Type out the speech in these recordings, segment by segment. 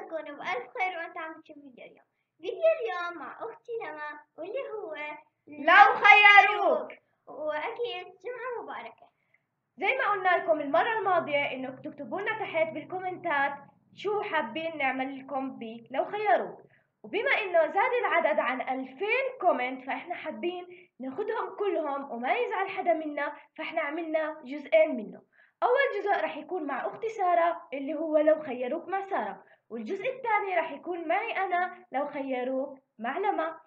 تكونوا بألف خير وأنت عم تشوف فيديو اليوم. فيديو اليوم مع أختي لما واللي هو لو خيروك. وأكيد جمعة مباركة. زي ما قلنا لكم المرة الماضية انه تكتبوا لنا تحت بالكومنتات شو حابين نعمل لكم لو خيروك، وبما انه زاد العدد عن 2000 كومنت فاحنا حابين ناخدهم كلهم وما يزعل حدا منا، فاحنا عملنا جزئين منه. اول جزء رح يكون مع اختي سارة اللي هو لو خيروك مع سارة، والجزء الثاني رح يكون معي انا لو خيروك مع لما،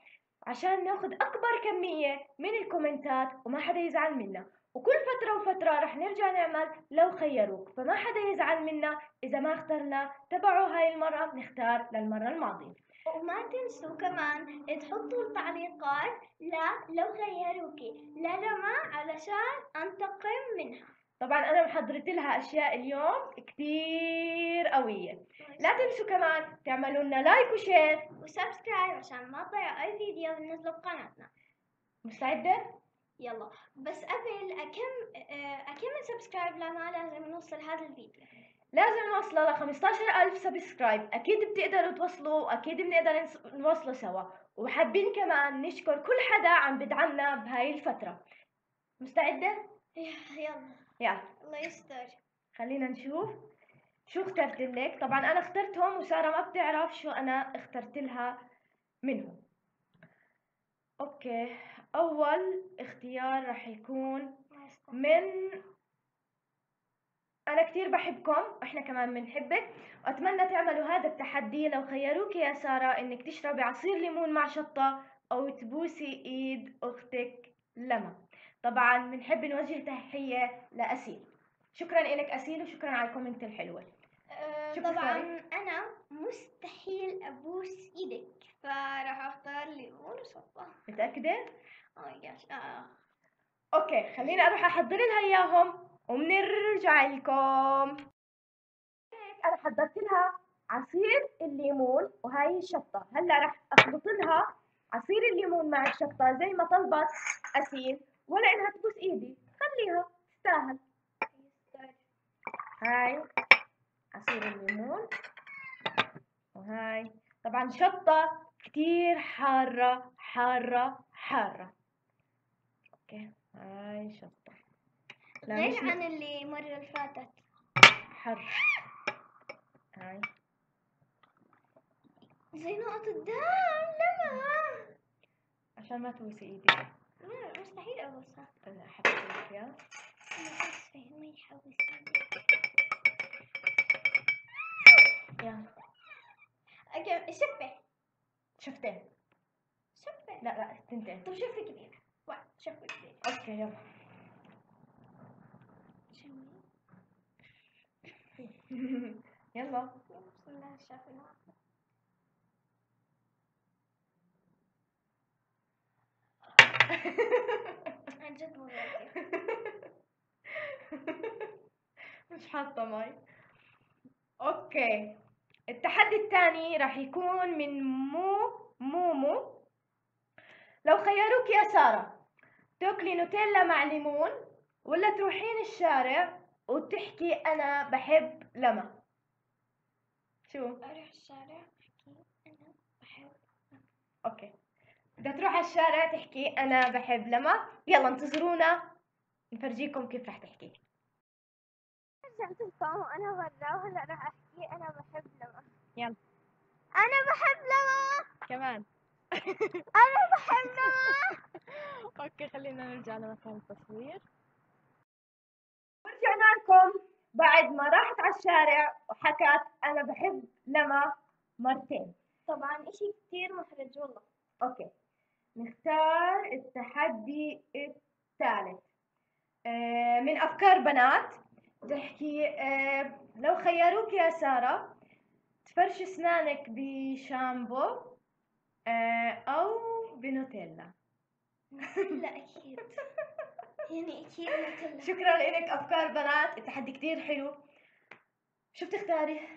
عشان ناخد اكبر كمية من الكومنتات وما حدا يزعل منا. وكل فترة وفترة رح نرجع نعمل لو خيروك، فما حدا يزعل منا إذا ما اخترنا تبعه هاي المرة بنختار للمرة الماضية. وما تنسوا كمان تحطوا التعليقات لو خيروكي لما علشان أنتقم منها. طبعا أنا محضرت لها أشياء اليوم كتير قوية. لا تنسوا كمان تعملوا لنا لايك وشير وسبسكرايب عشان ما تضيعوا أي فيديو بننزله بقناتنا. مستعدة؟ يلا بس قبل أكمل سبسكرايب لما لازم نوصل هذا الفيديو. لازم نوصله ل 15000 سبسكرايب، أكيد بتقدروا توصلوا وأكيد بنقدر نوصله سوا. وحابين كمان نشكر كل حدا عم بدعمنا بهاي الفترة. مستعدة؟ يلا الله يستر. خلينا نشوف شو اخترت لك. طبعا انا اخترتهم وسارة ما بتعرف شو انا اخترت لها منهم. اوكي، اول اختيار رح يكون من انا كتير بحبكم واحنا كمان بنحبك، واتمنى تعملوا هذا التحدي لو خيروك يا سارة انك تشربي عصير ليمون مع شطة او تبوسي ايد اختك لما. طبعا بنحب نوجه تحية لأسيل. شكرا لك أسيل وشكرا على الكومنت الحلوة. طبعا انا مستحيل ابوس ايدك فراح اختار ليمون وشطة. متأكدة؟ يس. اوكي خليني اروح احضر لها اياهم وبنرجع لكم. انا حضرت لها عصير الليمون وهاي الشطة. هلا رح اخلط لها عصير الليمون مع الشطة زي ما طلبت أسيل، ولا انها تبوس ايدي، خليها تستاهل. هاي عصير الليمون وهاي طبعا شطة كتير حارة حارة حارة. اوكي هاي شطة غير عن اللي مرة اللي فاتت حر. هاي زي نقطة دم لما عشان ما تبوسي ايدي. مستحيل ابوسها. انا حبيت لك اياه. انا اسفة ما يحوس يلا شفة شفتين. شفة لا تنتين. طب شفة كبيرة. واحد شفة كبيرة. اوكي يلا. يلا بسم الله الشافي. عن جد مو مش حاطة مي. اوكي التحدي الثاني راح يكون من مومو. لو خيروك يا سارة تاكلي نوتيلا مع ليمون ولا تروحين الشارع وتحكي انا بحب لما؟ شو؟ اروح الشارع احكي انا بحب. اوكي بدها تروح على الشارع تحكي انا بحب لما. يلا انتظرونا نفرجيكم كيف رح تحكي. رجعت لكم وانا برا وهلا راح احكي انا بحب لما. يلا انا بحب لما كمان. انا بحب لما. اوكي خلينا نرجع لمكان التصوير. ورجعنا لكم بعد ما راحت على الشارع وحكت انا بحب لما مرتين. طبعا اشي كتير محرج والله. اوكي نختار التحدي الثالث. من افكار بنات تحكي لو خيروك يا سارة تفرشي اسنانك بشامبو او بنوتيلا. لا اكيد يعني اكيد نوتيلا. شكرا لك افكار بنات، التحدي كتير حلو. شو بتختاري؟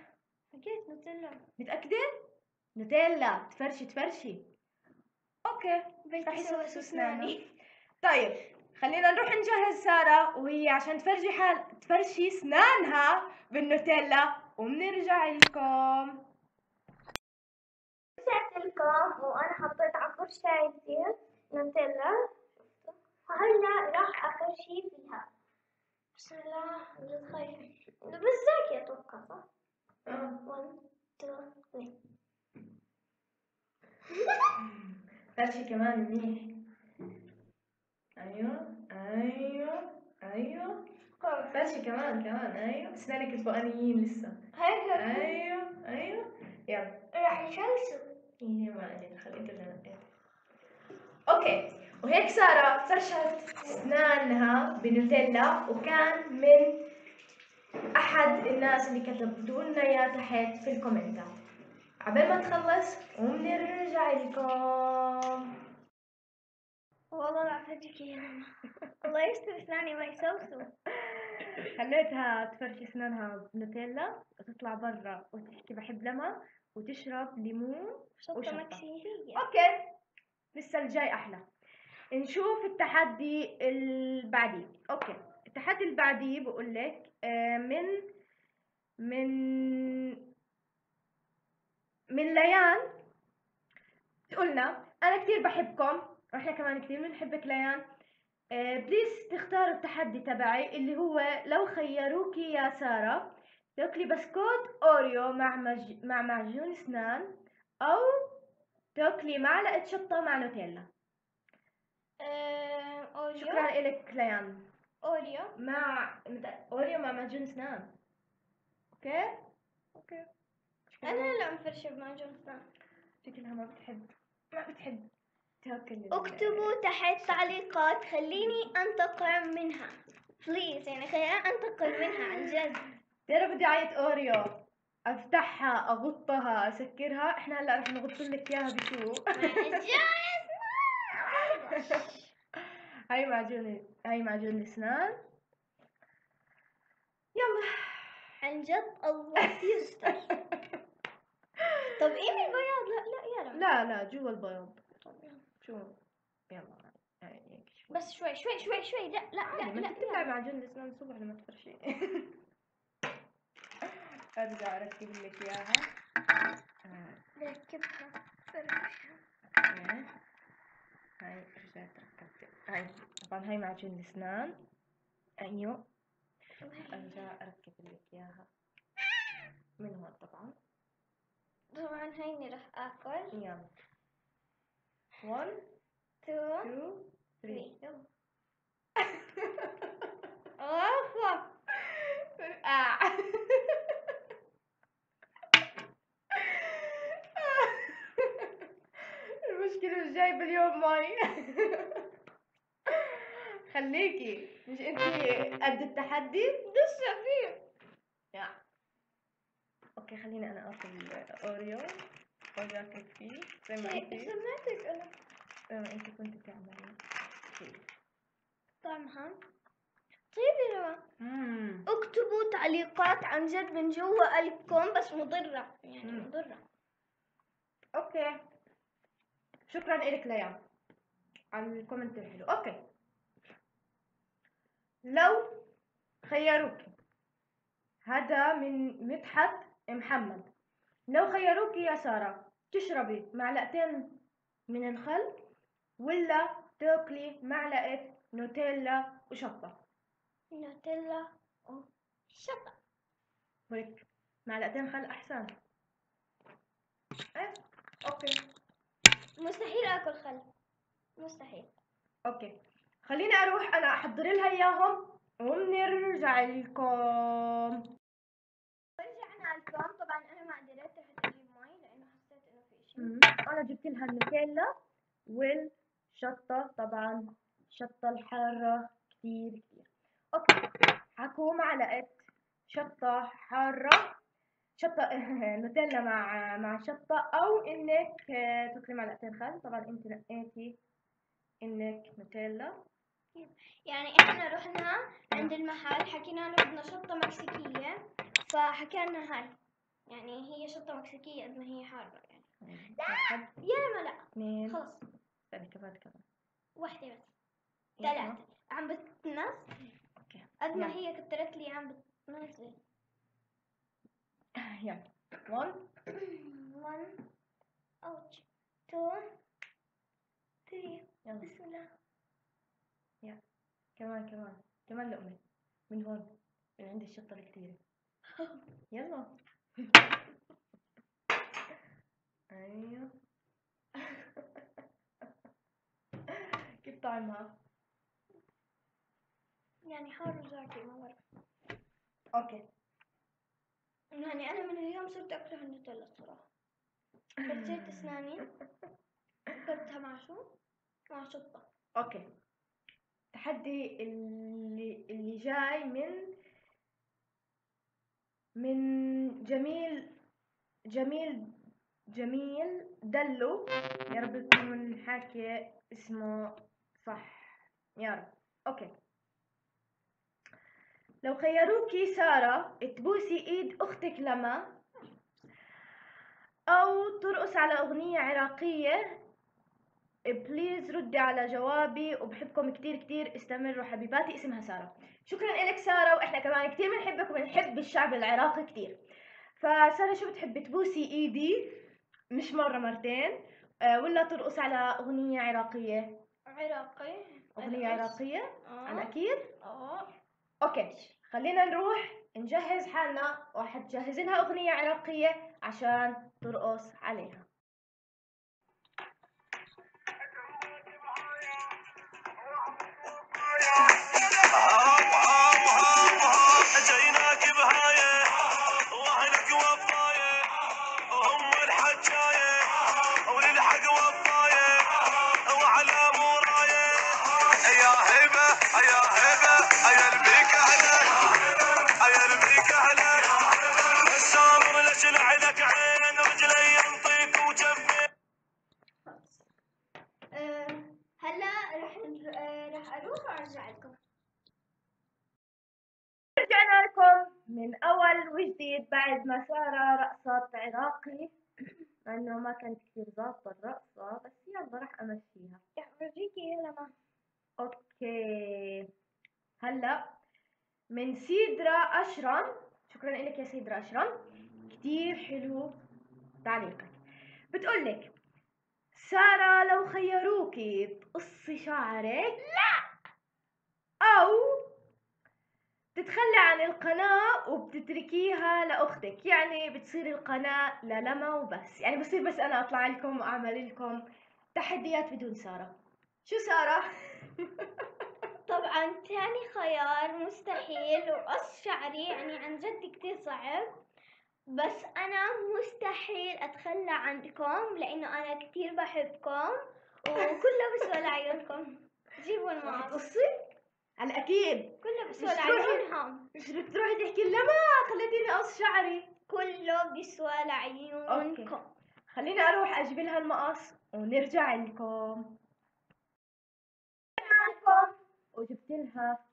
اكيد نوتيلا. متأكدة؟ نوتيلا تفرشي. اوكي رح يسوسوا اسناني. طيب خلينا نروح نجهز سارة وهي عشان تفرشي اسنانها بالنوتيلا وبنرجع لكم. رجعت لكم وأنا حطيت على فرشاية نوتيلا، وهلا راح أفرشي فيها. بسم الله. جد خايفة بس زاكي أتوقع صح؟ 1 2 3. فرشي كمان منيح. ايوه ايوه ايوه، فرشي كمان ايوه، اسنانك الفوقانيين لسه. هيك ايوه ايوه، يلا راح يشلسوا. هي ما علينا، خليك اللي نقيت. اوكي، وهيك سارة فرشت اسنانها بنوتيلا، وكان من احد الناس اللي كتبتوا لنا اياه تحت في الكومنتات. عبال ما تخلص وبنرجع لكم. والله لا أفرجيك يا ماما. الله يستر أسناني ما يسوسوا. خليتها تفرشي اسنانها بنوتيلا وتطلع برا وتحكي بحب لمى وتشرب ليمون شطة وشطة. مكسيكية. اوكي، لسه الجاي احلى. نشوف التحدي البعديه. اوكي، التحدي البعديه بقول لك من ليان تقولنا انا كثير بحبكم واحنا كمان كثير بنحبك ليان. بليز تختاروا التحدي تبعي اللي هو لو خيروكي يا سارة تاكلي بسكوت اوريو مع معجون اسنان، او تاكلي معلقة شطة مع نوتيلا. أوريو. شكرا لك ليان. أوريو. اوريو مع معجون اسنان. اوكي. أنا لا مفرشة بمعجون أسنان. شكلها ما بتحب تاكل. اكتبوا تحت تعليقات خليني أنتقم منها بليز، يعني خليني أنتقم منها عن جد. ترى بدي عيط اوريو، افتحها اغطها اسكرها. احنا هلا رح نغط لك اياها بشو. هاي معجون الاسنان. يلا عن جد الله يستر. طب ايه من البياض؟ لا يا رب. لا جوا البياض. شو يلا بس شوي. لا تطلع معجون الاسنان الصبح لما تفرشي. ارجع اركب لك اياها. ركبها فرشها. هاي رجعت ركبت. هاي طبعا هاي معجون الاسنان. ايوه ارجع اركب لك اياها من هون. طبعا هيني رح اكل. يلا 1 2 3 يلا. اوف. المشكلة مش جايبة اليوم مي. خليكي، مش انتي قد التحدي؟ لسه فيه. يا اوكي، خليني انا اكل اوريو واجاكل فيه زي ما انتي. سمعتك انا. زي ما انتي كنتي تعملي. طعمها طيب يا جماعة. اكتبوا تعليقات عن جد من جوا قلبكم، بس مضرة يعني مضرة. اوكي، شكرا لك ليان على الكومنت الحلو. اوكي، لو خيروك، هذا من مدحت محمد، لو خيروك يا سارة تشربي معلقتين من الخل ولا تاكلي معلقة نوتيلا وشطة؟ نوتيلا وشطة. ولك معلقتين خل أحسن. إيه؟ أوكي. مستحيل آكل خل، مستحيل. أوكي، خليني أروح أنا أحضر لها إياهم وبنرجع لكم. رجعنا لكم. طبعا أنا ما قدرت رحت أجيب مي لأنه حسيت إنه في إشي. أنا جبت لها النوتيلا والشطة، طبعا الشطة الحارة كتير. أوكي، حكو معلقة شطة حارة، شطة نوتيلا مع شطة، أو إنك تاكلي معلقتين خل. طبعا أنت نقيتي إنك نوتيلا. يعني إحنا رحنا عند المحل حكينا له بدنا شطة مكسيكية، فحكى لنا هاي يعني هي شطة مكسيكية قد ما هي حارة يعني. لا يا ما لا. اثنين. خلص. كمان واحدة بس. ثلاثة عم بتنزل. اوكي، قد ما هي كترت لي عم بتنزل. يلا 1 1 اوتش 2 3 يلا بسم الله. يا كمان لقمة من هون، من عند الشطة الكتيرة. يلا. ايوه. كيف طعمها؟ يعني حار وزاكي ما بعرف. اوكي. يعني انا من اليوم صرت اكره النوتيلا الصراحه. غسلت اسناني اكلتها مع شو؟ مع شطه. اوكي. التحدي اللي جاي من جميل دلو، يا رب تكون حاكي اسمه صح يا رب. اوكي. لو خيروكي سارة تبوسي ايد اختك لما، او ترقص على اغنية عراقية، بليز ردي على جوابي، وبحبكم كتير كتير، استمروا حبيباتي. اسمها سارة. شكرا لك سارة، واحنا كمان كتير بنحبك وبنحب الشعب العراقي كتير. فسارة شو بتحبي، تبوسي ايدي مش مرة مرتين، ولا ترقص على اغنية عراقية؟ اغنية عراقية على اكيد. اوكي، خلينا نروح نجهز حالنا وحتجهز لها اغنية عراقية عشان ترقص عليها. جيناك بهاية واهلك وفاية وهم الحجاية وللحق وفاية وعلى موراية. يا هبة يا هبة يا البيك اهلك يا البيك اهلك السامر لشلع لك عين رجلي ينطيك وجفين. هلا راح اروح وارجع لكم. رجعنا لكم من اول وجديد بعد ما سارة رقصت عراقي، مع انه ما كانت كثير ظابطة الرقصة، بس يلا راح امشيها. راح اورجيكي يلا ما. اوكي. هلا من سيدرا اشرم، شكرا لك يا سيدرا اشرم، كتير حلو تعليقك. بتقولك سارة لو خيروكي تقصي شعرك او تتخلى عن القناة وبتتركيها لأختك، يعني بتصير القناة للما وبس، يعني بصير بس أنا أطلع لكم وأعمل لكم تحديات بدون سارة. شو سارة؟ طبعا تاني خيار مستحيل، وقص شعري يعني عن جد كتير صعب، بس أنا مستحيل أتخلى عنكم لأنه أنا كتير بحبكم وكله بسوى لعيونكم. جيبوا راح المقص تقصي؟ على أكيد. كله بسوى مش تروحي لعيونهم، مش بدك تروحي تحكي لما خليتيني أقص شعري. كله بسوى لعيونكم. أوكي، خليني أروح أجيب لها المقص ونرجع لكم. وجبت لها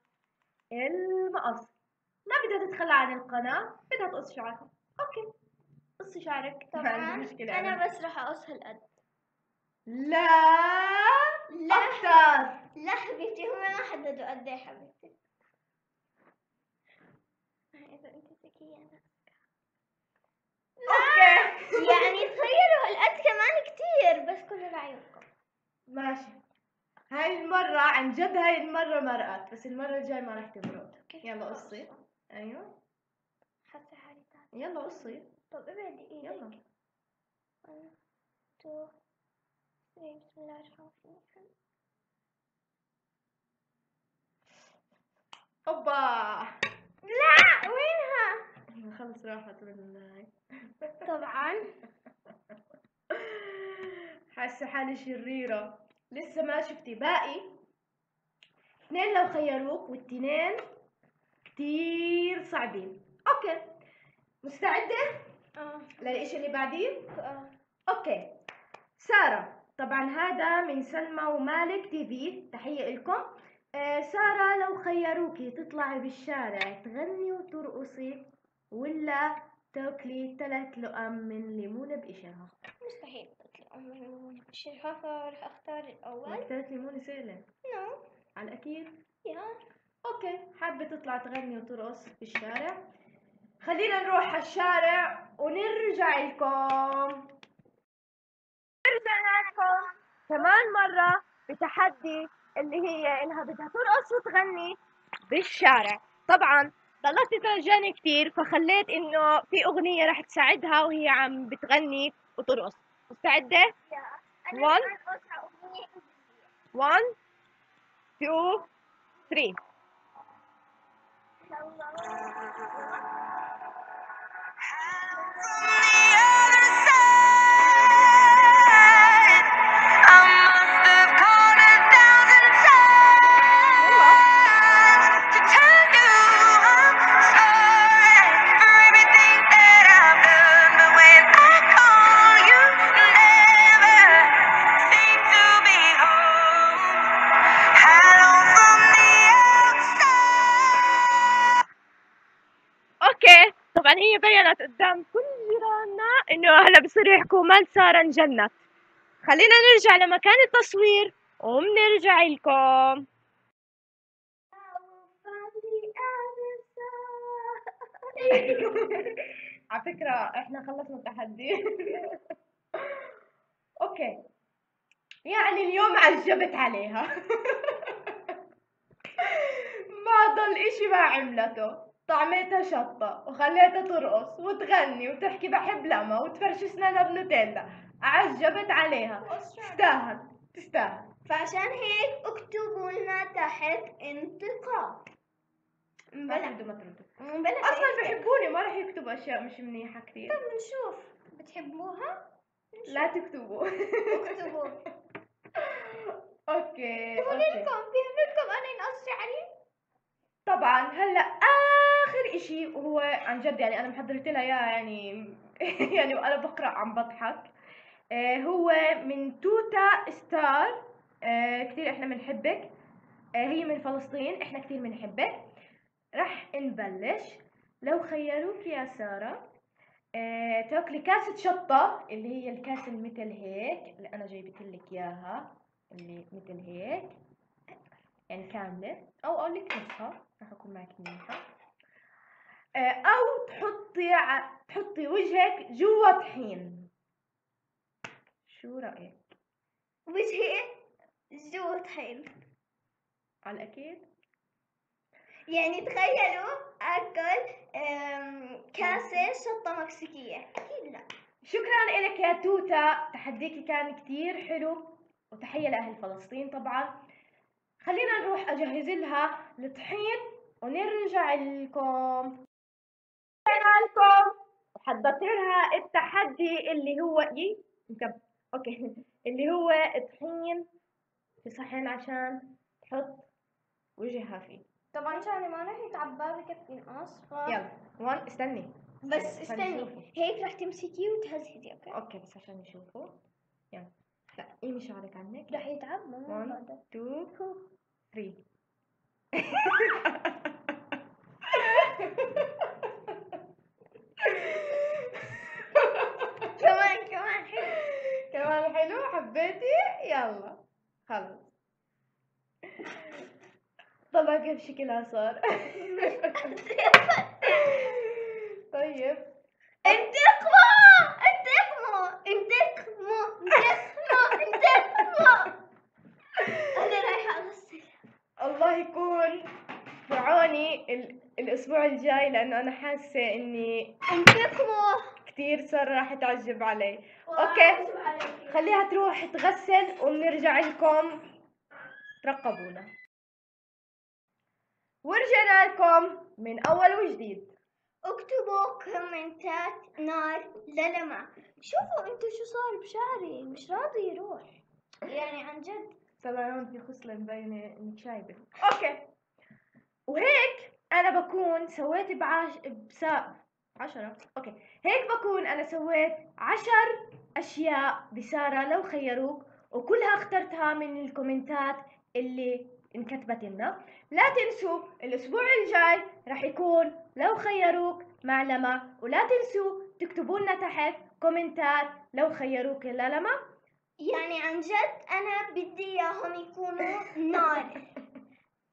المقص، ما بدها تتخلى عن القناة، بدها تقص شعرها. أوكي، قصي شعرك. ما طبعا عندي مشكلة أنا بس راح أقص هالقد. لا لا أكتر. لا حبيبتي، هم ما حددوا قد ايه حبيبتي. إذا أنت ذكية أنا. أوكي. يعني تخيلوا هالقد كمان كتير، بس كله لعيونكم. ماشي، هاي المرة عن جد، هاي المرة مرقت، بس المرة الجاي ما راح تمرق. يلا قصي. أيوه حاسة حالي تعبت. يلا قصي. طب ابعدي ايدك. يلا 1 2 3 بسم الله الرحمن الرحيم. أوبا. لا وينها؟ خلص راحت من طبعا حاسة حالي شريرة. لسه ما شفتي باقي اثنين لو خيروك، والتنين كتير صعبين. اوكي، مستعدة للإشي اللي بعدين؟ اوكي. سارة، طبعا هذا من سلمى ومالك تي في، تحية لكم. سارة لو خيروكي تطلعي بالشارع تغني وترقصي، ولا تاكلي 3 لقم من ليمونة بقشرها؟ مستحيل تطلع من الليمونة بقشرها، راح اختار الأول. 3 ليمونة سهلة. نو على الأكيد. يا اوكي، حابة تطلع تغني وترقص بالشارع. خلينا نروح على الشارع ونرجع لكم. نشوفكم كمان مرة بتحدي اللي هي انها بدها ترقص وتغني بالشارع. طبعا ضلت تترجاني كتير فخليت انه في اغنية رح تساعدها وهي عم بتغني وترقص. مستعدة؟ 1 1 2 3. اوكي طبعا هي بينت قدام كل جيراننا انه هلا بصيروا يحكوا مال سارة انجنت. خلينا نرجع لمكان التصوير وبنرجع لكم. على فكرة احنا خلصنا التحدي. اوكي يعني اليوم عجبت عليها. ما ضل اشي ما عملته. طعمتها شطة وخليتها ترقص وتغني وتحكي بحب لما وتفرش اسنانها بنوتيلا. عجبت عليها. تستاهل. فعشان هيك اكتبوا لنا تحت انتقام. ما تردوا بلا اصلا بحبوني ما رح يكتبوا اشياء مش منيحة كثير. طب نشوف بتحبوها؟ لا تكتبوا. اكتبوا. اوكي بيهملكم انا نقص عليه. طبعا هلا اخر اشي وهو عن جد يعني انا محضرت لها اياه يعني يعني وانا بقرا عم بضحك. هو من توتا ستار. كثير احنا بنحبك. هي من فلسطين احنا كثير بنحبك. رح نبلش. لو خيروك يا سارة تاكلي كاسة شطة اللي هي الكاسة اللي مثل هيك اللي انا جايبتلك اياها اللي مثل هيك يعني كاملة او اقول لك نصها رح اكون معك منيحة. او تحطي وجهك جوا طحين. شو رأيك؟ وجهي جوا طحين. على الاكيد يعني تخيلوا اكل كاسة شطة مكسيكية. اكيد لا. شكرا لك يا توتا. تحديكي كان كتير حلو وتحية لأهل فلسطين طبعا. خلينا نروح أجهز لها الطحين ونرجع لكم. وحضرت لها التحدي اللي هو اوكي اللي هو طحين في صحن عشان تحط وجهها فيه. طبعا عشان ما راح يتعبى بكفي نقص يلا 1 استني بس عشان استني يشوفوا. هيك رح تمسكيه وتهزهزي. اوكي بس عشان يشوفوا. يلا لا ايمي شعرك عنك. رح يتعب. 1 2 3. كمان حلو. كمان حلو حبيتي. يلا خلص. طبعا كيف شكلها صار. طيب انتقموا. انا رايحة اغسل. الله يكون في عوني الاسبوع الجاي لانه انا حاسه اني انتقموا. كثير صار راح تعجب علي. اوكي خليها تروح تغسل وبنرجع لكم. ترقبونا. ورجعنا لكم من اول وجديد. اكتبوا كومنتات نار للمع. شوفوا انتوا شو صار بشعري مش راضي يروح. يعني عن جد طبعا هون في خصلة مبينة انك شايبة. اوكي وهيك انا بكون سويت عشرة. اوكي هيك بكون انا سويت 10 اشياء بسارة لو خيروك وكلها اخترتها من الكومنتات اللي انكتبت لنا. لا تنسوا الاسبوع الجاي راح يكون لو خيروك مع لما. ولا تنسوا تكتبوا لنا تحت كومنتات لو خيروك لما. يعني عن جد انا بدي اياهم يكونوا نار.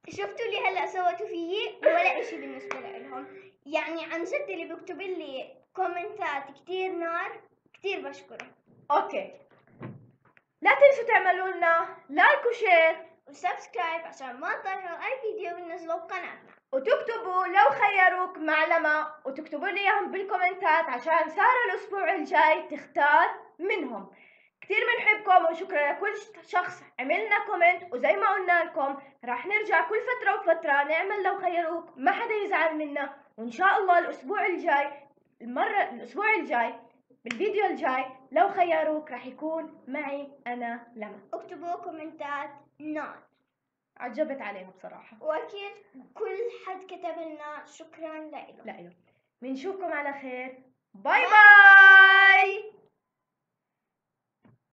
شفتوا اللي هلا سويتوا فيي ولا اشي بالنسبة لهم. يعني عن جد اللي بيكتب لي كومنتات كتير نار كتير بشكره. اوكي لا تنسوا تعملوا لنا لايك وشير وسبسكرايب عشان ما تضيعوا أي فيديو بنزله بقناتنا. وتكتبوا لو خيروك معلمة وتكتبوا لي اياهم بالكومنتات عشان سارة الاسبوع الجاي تختار منهم. كتير بنحبكم وشكرا لكل شخص عملنا كومنت، وزي ما قلنا لكم راح نرجع كل فترة وفترة نعمل لو خيروك، ما حدا يزعل منا. وان شاء الله الاسبوع الجاي بالفيديو الجاي لو خيروك راح يكون معي انا لما. اكتبوا كومنتات نار. عجبت عليها بصراحة، واكيد كل حد كتب لنا شكرا له. بنشوفكم على خير. باي باي.